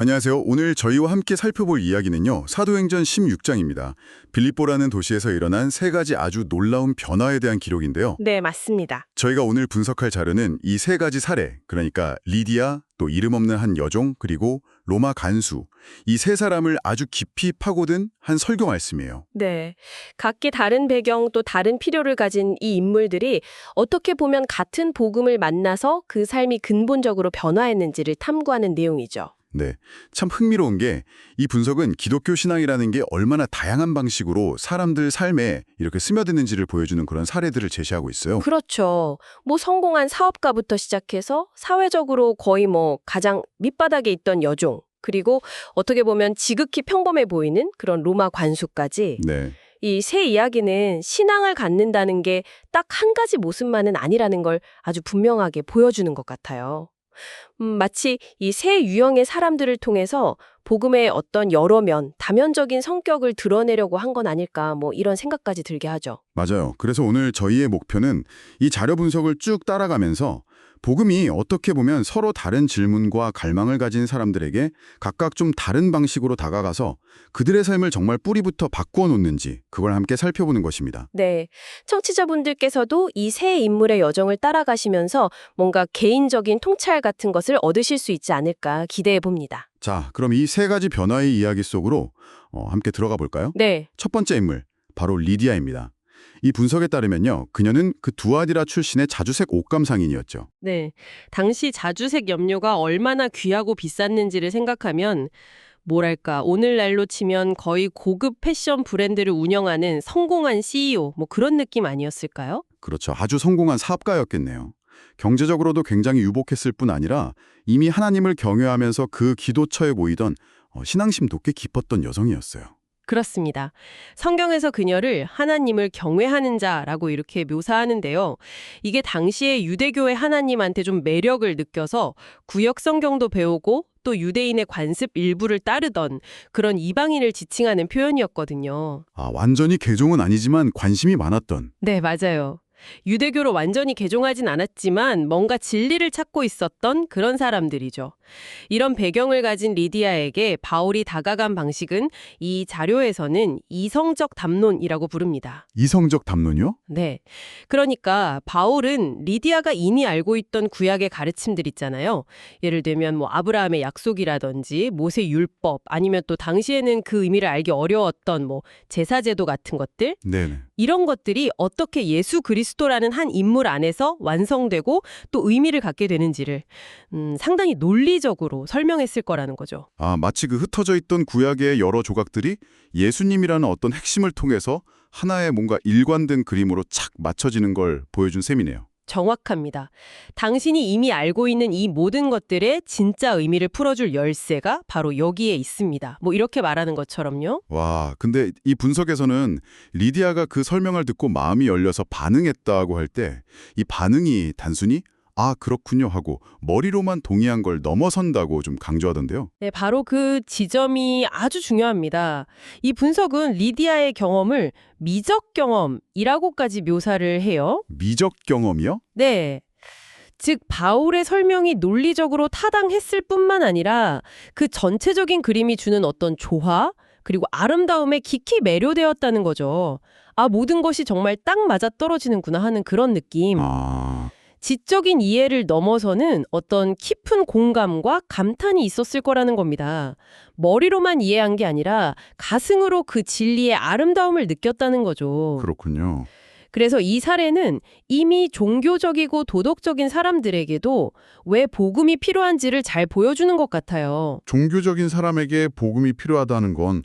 안녕하세요. 오늘 저희와 함께 살펴볼 이야기는요. 사도행전 16장입니다. 빌립보라는 도시에서 일어난 세 가지 아주 놀라운 변화에 대한 기록인데요. 네, 맞습니다. 저희가 오늘 분석할 자료는 이 세 가지 사례, 그러니까 리디아, 또 이름 없는 한 여종, 그리고 로마 간수, 이 세 사람을 아주 깊이 파고든 한 설교 말씀이에요. 네. 각기 다른 배경 또 다른 필요를 가진 이 인물들이 어떻게 보면 같은 복음을 만나서 그 삶이 근본적으로 변화했는지를 탐구하는 내용이죠. 네, 참 흥미로운 게 이 분석은 기독교 신앙이라는 게 얼마나 다양한 방식으로 사람들 삶에 이렇게 스며드는지를 보여주는 그런 사례들을 제시하고 있어요. 그렇죠. 뭐 성공한 사업가부터 시작해서 사회적으로 거의 가장 밑바닥에 있던 여종, 그리고 어떻게 보면 지극히 평범해 보이는 그런 로마 관수까지 네. 이 세 이야기는 신앙을 갖는다는 게 딱 한 가지 모습만은 아니라는 걸 아주 분명하게 보여주는 것 같아요. 마치 이 세 유형의 사람들을 통해서 복음의 어떤 여러 면, 다면적인 성격을 드러내려고 한 건 아닐까 이런 생각까지 들게 하죠. 맞아요. 그래서 오늘 저희의 목표는 이 자료 분석을 쭉 따라가면서 복음이 어떻게 보면 서로 다른 질문과 갈망을 가진 사람들에게 각각 좀 다른 방식으로 다가가서 그들의 삶을 정말 뿌리부터 바꾸어 놓는지 그걸 함께 살펴보는 것입니다. 네, 청취자분들께서도 이 세 인물의 여정을 따라가시면서 뭔가 개인적인 통찰 같은 것을 얻으실 수 있지 않을까 기대해 봅니다. 자, 그럼 이 세 가지 변화의 이야기 속으로 함께 들어가 볼까요? 네, 첫 번째 인물, 바로 리디아입니다. 이 분석에 따르면요, 그녀는 그 두아디라 출신의 자주색 옷감 상인이었죠. 네. 당시 자주색 염료가 얼마나 귀하고 비쌌는지를 생각하면 뭐랄까, 오늘날로 치면 거의 고급 패션 브랜드를 운영하는 성공한 CEO, 그런 느낌 아니었을까요? 그렇죠. 아주 성공한 사업가였겠네요. 경제적으로도 굉장히 유복했을 뿐 아니라 이미 하나님을 경외하면서 그 기도처에 모이던 신앙심도 꽤 깊었던 여성이었어요. 그렇습니다. 성경에서 그녀를 하나님을 경외하는 자라고 이렇게 묘사하는데요. 이게 당시의 유대교의 하나님한테 좀 매력을 느껴서 구역 성경도 배우고 또 유대인의 관습 일부를 따르던 그런 이방인을 지칭하는 표현이었거든요. 아, 완전히 개종은 아니지만 관심이 많았던. 네, 맞아요. 유대교로 완전히 개종하진 않았지만 뭔가 진리를 찾고 있었던 그런 사람들이죠. 이런 배경을 가진 리디아에게 바울이 다가간 방식은 이 자료에서는 이성적 담론이라고 부릅니다. 이성적 담론이요? 네. 그러니까 바울은 리디아가 이미 알고 있던 구약의 가르침들 있잖아요. 예를 들면 아브라함의 약속이라든지 모세 율법 아니면 또 당시에는 그 의미를 알기 어려웠던 제사제도 같은 것들 네네. 이런 것들이 어떻게 예수 그리스도라는 한 인물 안에서 완성되고 또 의미를 갖게 되는지를 상당히 논리적으로 설명했을 거라는 거죠. 아, 마치 그 흩어져 있던 구약의 여러 조각들이 예수님이라는 어떤 핵심을 통해서 하나의 뭔가 일관된 그림으로 착 맞춰지는 걸 보여준 셈이네요. 정확합니다. 당신이 이미 알고 있는 이 모든 것들의 진짜 의미를 풀어줄 열쇠가 바로 여기에 있습니다. 이렇게 말하는 것처럼요. 와, 근데 이 분석에서는 리디아가 그 설명을 듣고 마음이 열려서 반응했다고 할 때 이 반응이 단순히 아, 그렇군요 하고 머리로만 동의한 걸 넘어선다고 좀 강조하던데요. 네, 바로 그 지점이 아주 중요합니다. 이 분석은 리디아의 경험을 미적 경험이라고까지 묘사를 해요. 미적 경험이요? 네. 즉 바울의 설명이 논리적으로 타당했을 뿐만 아니라 그 전체적인 그림이 주는 어떤 조화 그리고 아름다움에 깊이 매료되었다는 거죠. 아, 모든 것이 정말 딱 맞아떨어지는구나 하는 그런 느낌. 아, 지적인 이해를 넘어서는 어떤 깊은 공감과 감탄이 있었을 거라는 겁니다. 머리로만 이해한 게 아니라 가슴으로 그 진리의 아름다움을 느꼈다는 거죠. 그렇군요. 그래서 이 사례는 이미 종교적이고 도덕적인 사람들에게도 왜 복음이 필요한지를 잘 보여주는 것 같아요. 종교적인 사람에게 복음이 필요하다는 건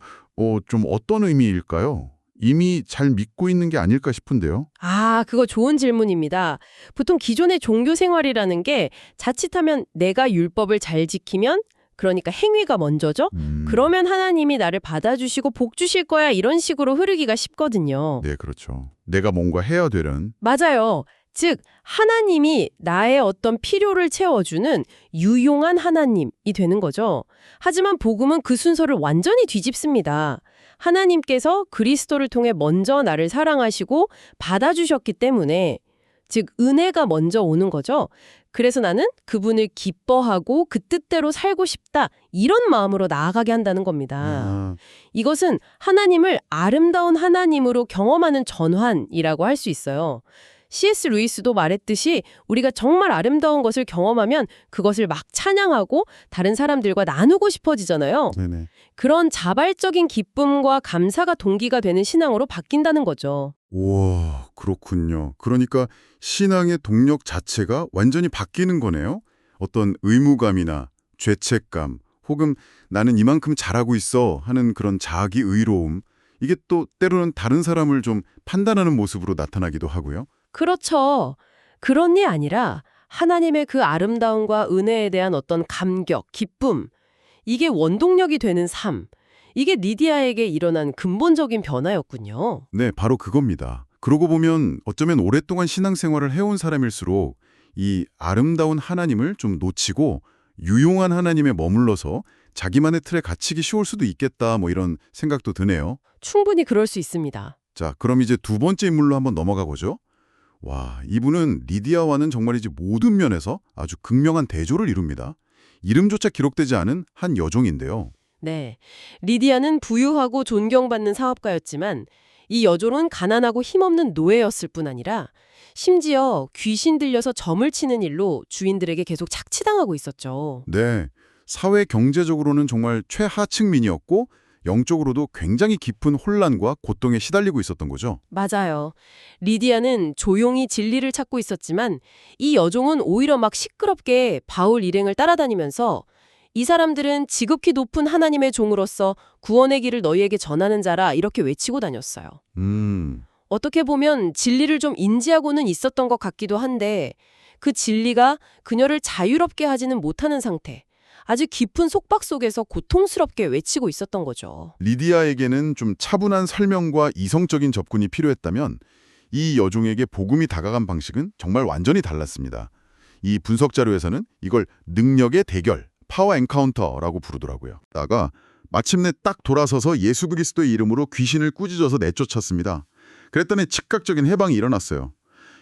좀 어떤 의미일까요? 이미 잘 믿고 있는 게 아닐까 싶은데요. 아, 그거 좋은 질문입니다. 보통 기존의 종교 생활이라는 게 자칫하면 내가 율법을 잘 지키면 그러니까 행위가 먼저죠? 그러면 하나님이 나를 받아주시고 복 주실 거야 이런 식으로 흐르기가 쉽거든요. 네, 그렇죠. 내가 뭔가 해야 되는. 맞아요. 즉 하나님이 나의 어떤 필요를 채워주는 유용한 하나님이 되는 거죠. 하지만 복음은 그 순서를 완전히 뒤집습니다. 하나님께서 그리스도를 통해 먼저 나를 사랑하시고 받아주셨기 때문에 즉 은혜가 먼저 오는 거죠. 그래서 나는 그분을 기뻐하고 그 뜻대로 살고 싶다. 이런 마음으로 나아가게 한다는 겁니다. 아, 이것은 하나님을 아름다운 하나님으로 경험하는 전환이라고 할 수 있어요. C.S. 루이스도 말했듯이 우리가 정말 아름다운 것을 경험하면 그것을 막 찬양하고 다른 사람들과 나누고 싶어지잖아요. 네네. 그런 자발적인 기쁨과 감사가 동기가 되는 신앙으로 바뀐다는 거죠. 우와, 그렇군요. 그러니까 신앙의 동력 자체가 완전히 바뀌는 거네요. 어떤 의무감이나 죄책감, 혹은 나는 이만큼 잘하고 있어 하는 그런 자기 의로움, 이게 또 때로는 다른 사람을 좀 판단하는 모습으로 나타나기도 하고요. 그렇죠. 그런 게 아니라 하나님의 그 아름다움과 은혜에 대한 어떤 감격, 기쁨, 이게 원동력이 되는 삶. 이게 리디아에게 일어난 근본적인 변화였군요. 네, 바로 그겁니다. 그러고 보면 어쩌면 오랫동안 신앙생활을 해온 사람일수록 이 아름다운 하나님을 좀 놓치고 유용한 하나님에 머물러서 자기만의 틀에 갇히기 쉬울 수도 있겠다, 뭐 이런 생각도 드네요. 충분히 그럴 수 있습니다. 자, 그럼 이제 두 번째 인물로 한번 넘어가 보죠. 와, 이분은 리디아와는 정말이지 모든 면에서 아주 극명한 대조를 이룹니다. 이름조차 기록되지 않은 한 여종인데요. 네. 리디아는 부유하고 존경받는 사업가였지만 이 여종은 가난하고 힘없는 노예였을 뿐 아니라 심지어 귀신 들려서 점을 치는 일로 주인들에게 계속 착취당하고 있었죠. 네, 사회 경제적으로는 정말 최하층민이었고 영적으로도 굉장히 깊은 혼란과 고통에 시달리고 있었던 거죠. 맞아요. 리디아는 조용히 진리를 찾고 있었지만 이 여종은 오히려 막 시끄럽게 바울 일행을 따라다니면서 이 사람들은 지극히 높은 하나님의 종으로서 구원의 길을 너희에게 전하는 자라 이렇게 외치고 다녔어요. 어떻게 보면 진리를 좀 인지하고는 있었던 것 같기도 한데 그 진리가 그녀를 자유롭게 하지는 못하는 상태. 아주 깊은 속박 속에서 고통스럽게 외치고 있었던 거죠. 리디아에게는 좀 차분한 설명과 이성적인 접근이 필요했다면 이 여종에게 복음이 다가간 방식은 정말 완전히 달랐습니다. 이 분석 자료에서는 이걸 능력의 대결, 파워 엔카운터라고 부르더라고요. 다가 마침내 딱 돌아서서 예수 그리스도의 이름으로 귀신을 꾸짖어서 내쫓았습니다. 그랬더니 즉각적인 해방이 일어났어요.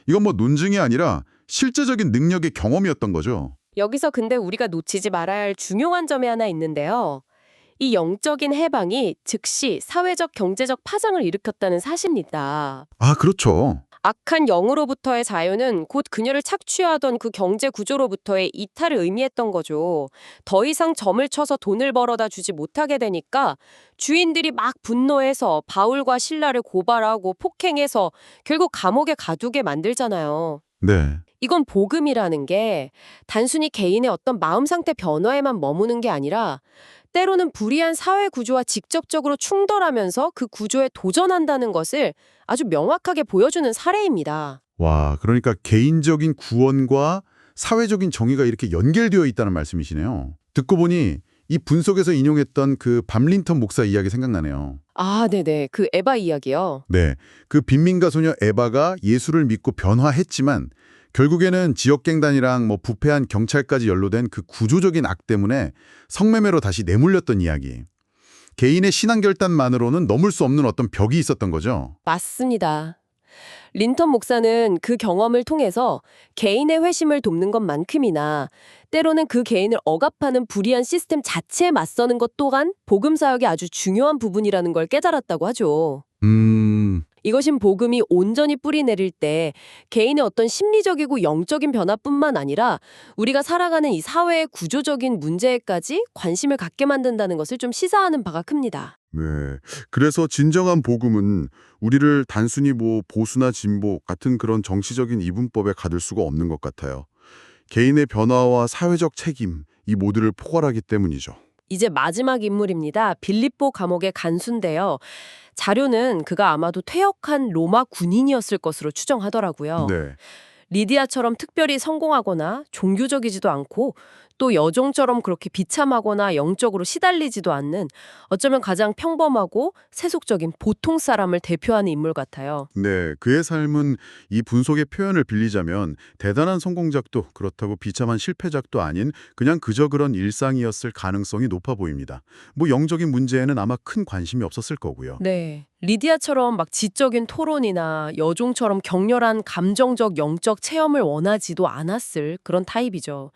이건 뭐 논증이 아니라 실제적인 능력의 경험이었던 거죠. 여기서 근데 우리가 놓치지 말아야 할 중요한 점이 하나 있는데요. 이 영적인 해방이 즉시 사회적 경제적 파장을 일으켰다는 사실입니다. 아, 그렇죠. 악한 영으로부터의 자유는 곧 그녀를 착취하던 그 경제 구조로부터의 이탈을 의미했던 거죠. 더 이상 점을 쳐서 돈을 벌어다 주지 못하게 되니까 주인들이 막 분노해서 바울과 실라를 고발하고 폭행해서 결국 감옥에 가두게 만들잖아요. 네. 이건 복음이라는 게 단순히 개인의 어떤 마음 상태 변화에만 머무는 게 아니라 때로는 불이한 사회 구조와 직접적으로 충돌하면서 그 구조에 도전한다는 것을 아주 명확하게 보여주는 사례입니다. 와, 그러니까 개인적인 구원과 사회적인 정의가 이렇게 연결되어 있다는 말씀이시네요. 듣고 보니 이 분석에서 인용했던 그 밤린턴 목사 이야기 생각나네요. 아, 네네. 그 에바 이야기요. 네, 그 빈민가 소녀 에바가 예수를 믿고 변화했지만 결국에는 지역갱단이랑 뭐 부패한 경찰까지 연루된 그 구조적인 악 때문에 성매매로 다시 내몰렸던 이야기. 개인의 신앙 결단만으로는 넘을 수 없는 어떤 벽이 있었던 거죠. 맞습니다. 린턴 목사는 그 경험을 통해서 개인의 회심을 돕는 것만큼이나 때로는 그 개인을 억압하는 불이한 시스템 자체에 맞서는 것 또한 복음 사역의 아주 중요한 부분이라는 걸 깨달았다고 하죠. 이것인 복음이 온전히 뿌리 내릴 때 개인의 어떤 심리적이고 영적인 변화뿐만 아니라 우리가 살아가는 이 사회의 구조적인 문제에까지 관심을 갖게 만든다는 것을 좀 시사하는 바가 큽니다. 네, 그래서 진정한 복음은 우리를 단순히 뭐 보수나 진보 같은 그런 정치적인 이분법에 가둘 수가 없는 것 같아요. 개인의 변화와 사회적 책임, 이 모두를 포괄하기 때문이죠. 이제 마지막 인물입니다. 빌립보 감옥의 간수인데요. 자료는 그가 아마도 퇴역한 로마 군인이었을 것으로 추정하더라고요. 네. 리디아처럼 특별히 성공하거나 종교적이지도 않고 또 여종처럼 그렇게 비참하거나 영적으로 시달리지도 않는 어쩌면 가장 평범하고 세속적인 보통 사람을 대표하는 인물 같아요. 네, 그의 삶은 이 분석의 표현을 빌리자면 대단한 성공작도 그렇다고 비참한 실패작도 아닌 그냥 그저 그런 일상이었을 가능성이 높아 보입니다. 뭐 영적인 문제에는 아마 큰 관심이 없었을 거고요. 네. 리디아처럼 막 지적인 토론이나 여종처럼 격렬한 감정적 영적 체험을 원하지도 않았을 그런 타입이죠.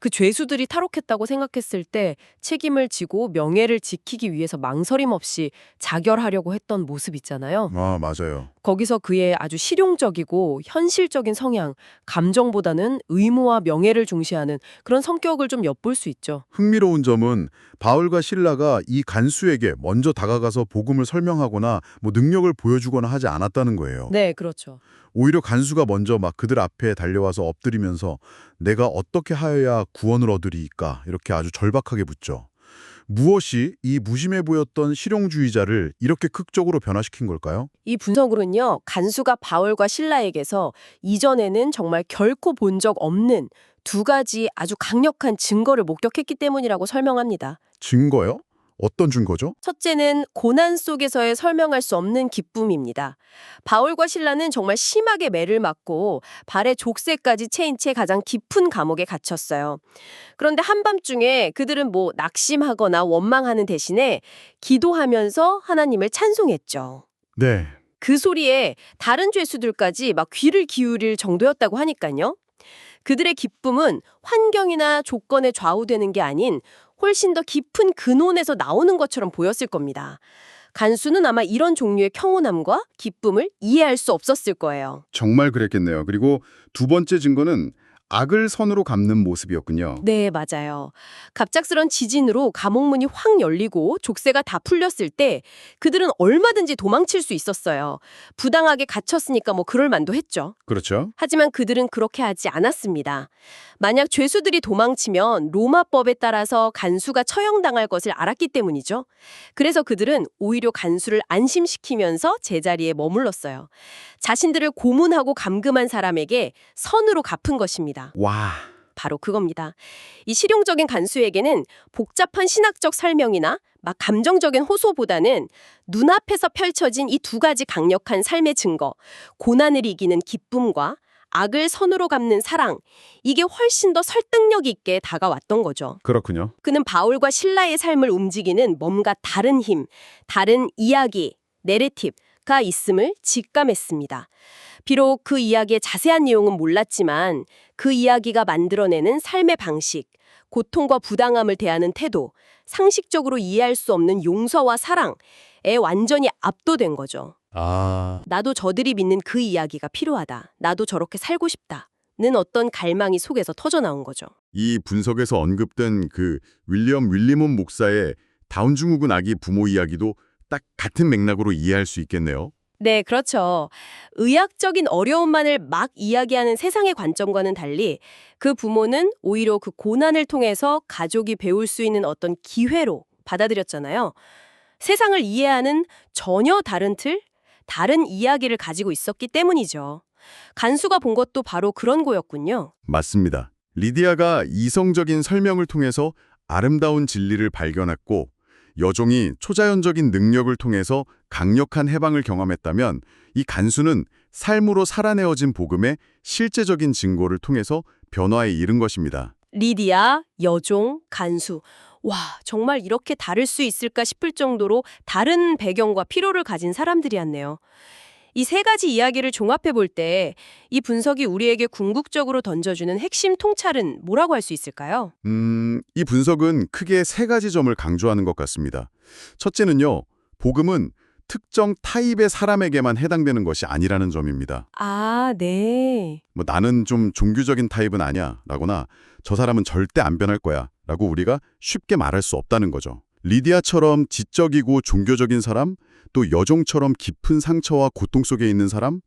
그 죄수들이 탈옥했다고 생각했을 때 책임을 지고 명예를 지키기 위해서 망설임 없이 자결하려고 했던 모습 있잖아요. 아, 맞아요. 거기서 그의 아주 실용적이고 현실적인 성향, 감정보다는 의무와 명예를 중시하는 그런 성격을 좀 엿볼 수 있죠. 흥미로운 점은 바울과 실라가 이 간수에게 먼저 다가가서 복음을 설명하거나 능력을 보여주거나 하지 않았다는 거예요. 네, 그렇죠. 오히려 간수가 먼저 막 그들 앞에 달려와서 엎드리면서 내가 어떻게 하여야 구원을 얻으리이까 이렇게 아주 절박하게 묻죠. 무엇이 이 무심해 보였던 실용주의자를 이렇게 극적으로 변화시킨 걸까요? 이 분석으로는요, 간수가 바울과 실라에게서 이전에는 정말 결코 본 적 없는 두 가지 아주 강력한 증거를 목격했기 때문이라고 설명합니다. 증거요? 어떤 증거죠? 첫째는 고난 속에서의 설명할 수 없는 기쁨입니다. 바울과 실라는 정말 심하게 매를 맞고 발에 족쇄까지 채인 채 가장 깊은 감옥에 갇혔어요. 그런데 한밤중에 그들은 낙심하거나 원망하는 대신에 기도하면서 하나님을 찬송했죠. 네. 그 소리에 다른 죄수들까지 막 귀를 기울일 정도였다고 하니까요. 그들의 기쁨은 환경이나 조건에 좌우되는 게 아닌 훨씬 더 깊은 근원에서 나오는 것처럼 보였을 겁니다. 간수는 아마 이런 종류의 평온함과 기쁨을 이해할 수 없었을 거예요. 정말 그랬겠네요. 그리고 두 번째 증거는 악을 선으로 갚는 모습이었군요. 네, 맞아요. 갑작스런 지진으로 감옥문이 확 열리고 족쇄가 다 풀렸을 때 그들은 얼마든지 도망칠 수 있었어요. 부당하게 갇혔으니까 그럴 만도 했죠. 그렇죠. 하지만 그들은 그렇게 하지 않았습니다. 만약 죄수들이 도망치면 로마법에 따라서 간수가 처형당할 것을 알았기 때문이죠. 그래서 그들은 오히려 간수를 안심시키면서 제자리에 머물렀어요. 자신들을 고문하고 감금한 사람에게 선으로 갚은 것입니다. 와, 바로 그겁니다. 이 실용적인 간수에게는 복잡한 신학적 설명이나 막 감정적인 호소보다는 눈앞에서 펼쳐진 이 두 가지 강력한 삶의 증거, 고난을 이기는 기쁨과 악을 선으로 갚는 사랑, 이게 훨씬 더 설득력 있게 다가왔던 거죠. 그렇군요. 그는 바울과 실라의 삶을 움직이는 뭔가 다른 힘, 다른 이야기, 내레티브가 있음을 직감했습니다. 비록 그 이야기의 자세한 내용은 몰랐지만 그 이야기가 만들어내는 삶의 방식, 고통과 부당함을 대하는 태도, 상식적으로 이해할 수 없는 용서와 사랑에 완전히 압도된 거죠. 나도 저들이 믿는 그 이야기가 필요하다. 나도 저렇게 살고 싶다는 어떤 갈망이 속에서 터져나온 거죠. 이 분석에서 언급된 그 윌리엄 윌리몬 목사의 다운 증후군 아기 부모 이야기도 딱 같은 맥락으로 이해할 수 있겠네요. 네, 그렇죠. 의학적인 어려움만을 막 이야기하는 세상의 관점과는 달리 그 부모는 오히려 그 고난을 통해서 가족이 배울 수 있는 어떤 기회로 받아들였잖아요. 세상을 이해하는 전혀 다른 틀, 다른 이야기를 가지고 있었기 때문이죠. 간수가 본 것도 바로 그런 거였군요. 맞습니다. 리디아가 이성적인 설명을 통해서 아름다운 진리를 발견했고 여종이 초자연적인 능력을 통해서 강력한 해방을 경험했다면 이 간수는 삶으로 살아내어진 복음의 실제적인 증거를 통해서 변화에 이른 것입니다. 리디아, 여종, 간수. 와, 정말 이렇게 다를 수 있을까 싶을 정도로 다른 배경과 필요를 가진 사람들이었네요. 이 세 가지 이야기를 종합해 볼 때 이 분석이 우리에게 궁극적으로 던져주는 핵심 통찰은 뭐라고 할 수 있을까요? 이 분석은 크게 세 가지 점을 강조하는 것 같습니다. 첫째는요, 복음은 특정 타입의 사람에게만 해당되는 것이 아니라는 점입니다. 아, 네. 나는 좀 종교적인 타입은 아니야 라거나 저 사람은 절대 안 변할 거야 라고 우리가 쉽게 말할 수 없다는 거죠. 리디아처럼 지적이고 종교적인 사람, 또 여종처럼 깊은 상처와 고통 속에 있는 사람,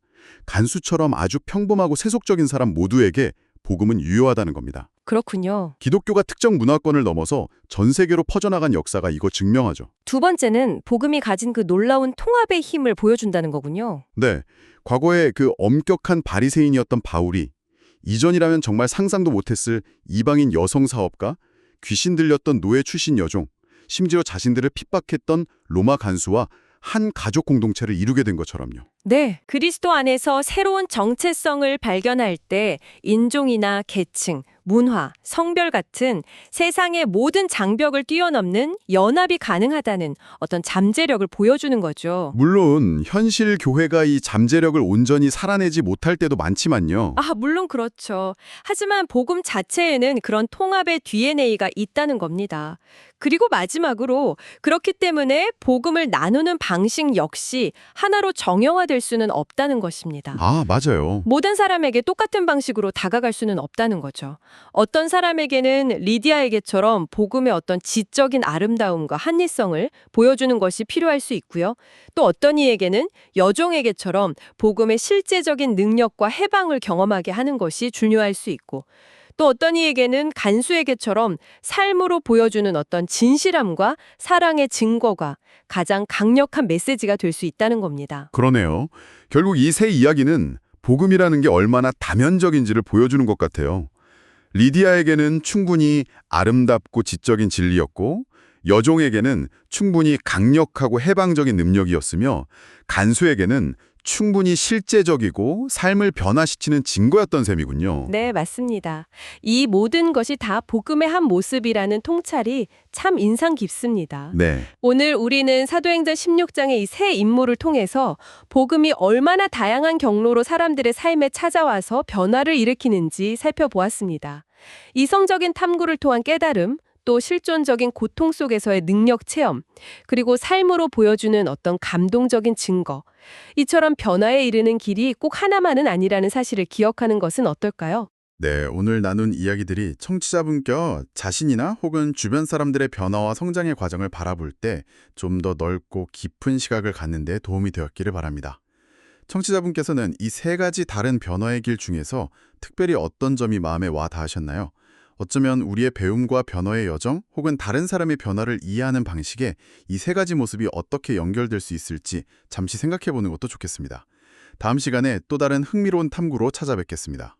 간수처럼 아주 평범하고 세속적인 사람 모두에게 복음은 유효하다는 겁니다. 그렇군요. 기독교가 특정 문화권을 넘어서 전 세계로 퍼져나간 역사가 이거 증명하죠. 두 번째는 복음이 가진 그 놀라운 통합의 힘을 보여준다는 거군요. 네, 과거에 그 엄격한 바리새인이었던 바울이 이전이라면 정말 상상도 못했을 이방인 여성 사업가, 귀신 들렸던 노예 출신 여종, 심지어 자신들을 핍박했던 로마 간수와 한 가족 공동체를 이루게 된 것처럼요. 네, 그리스도 안에서 새로운 정체성을 발견할 때 인종이나 계층, 문화, 성별 같은 세상의 모든 장벽을 뛰어넘는 연합이 가능하다는 어떤 잠재력을 보여주는 거죠. 물론 현실 교회가 이 잠재력을 온전히 살아내지 못할 때도 많지만요. 물론 그렇죠. 하지만 복음 자체에는 그런 통합의 DNA가 있다는 겁니다. 그리고 마지막으로 그렇기 때문에 복음을 나누는 방식 역시 하나로 정형화될 수는 없다는 것입니다. 맞아요. 모든 사람에게 똑같은 방식으로 다가갈 수는 없다는 거죠. 어떤 사람에게는 리디아에게처럼 복음의 어떤 지적인 아름다움과 합리성을 보여주는 것이 필요할 수 있고요. 또 어떤 이에게는 여종에게처럼 복음의 실제적인 능력과 해방을 경험하게 하는 것이 중요할 수 있고, 또 어떤 이에게는 간수에게처럼 삶으로 보여주는 어떤 진실함과 사랑의 증거가 가장 강력한 메시지가 될 수 있다는 겁니다. 그러네요. 결국 이 세 이야기는 복음이라는 게 얼마나 다면적인지를 보여주는 것 같아요. 리디아에게는 충분히 아름답고 지적인 진리였고, 여종에게는 충분히 강력하고 해방적인 능력이었으며, 간수에게는 충분히 실제적이고 삶을 변화시키는 증거였던 셈이군요. 네, 맞습니다. 이 모든 것이 다 복음의 한 모습이라는 통찰이 참 인상 깊습니다. 네. 오늘 우리는 사도행전 16장의 이 세 인물을 통해서 복음이 얼마나 다양한 경로로 사람들의 삶에 찾아와서 변화를 일으키는지 살펴보았습니다. 이성적인 탐구를 통한 깨달음, 또 실존적인 고통 속에서의 능력 체험, 그리고 삶으로 보여주는 어떤 감동적인 증거. 이처럼 변화에 이르는 길이 꼭 하나만은 아니라는 사실을 기억하는 것은 어떨까요? 네, 오늘 나눈 이야기들이 청취자분께 자신이나 혹은 주변 사람들의 변화와 성장의 과정을 바라볼 때 좀 더 넓고 깊은 시각을 갖는 데 도움이 되었기를 바랍니다. 청취자분께서는 이 세 가지 다른 변화의 길 중에서 특별히 어떤 점이 마음에 와 닿으셨나요? 어쩌면 우리의 배움과 변화의 여정 혹은 다른 사람의 변화를 이해하는 방식에 이 세 가지 모습이 어떻게 연결될 수 있을지 잠시 생각해 보는 것도 좋겠습니다. 다음 시간에 또 다른 흥미로운 탐구로 찾아뵙겠습니다.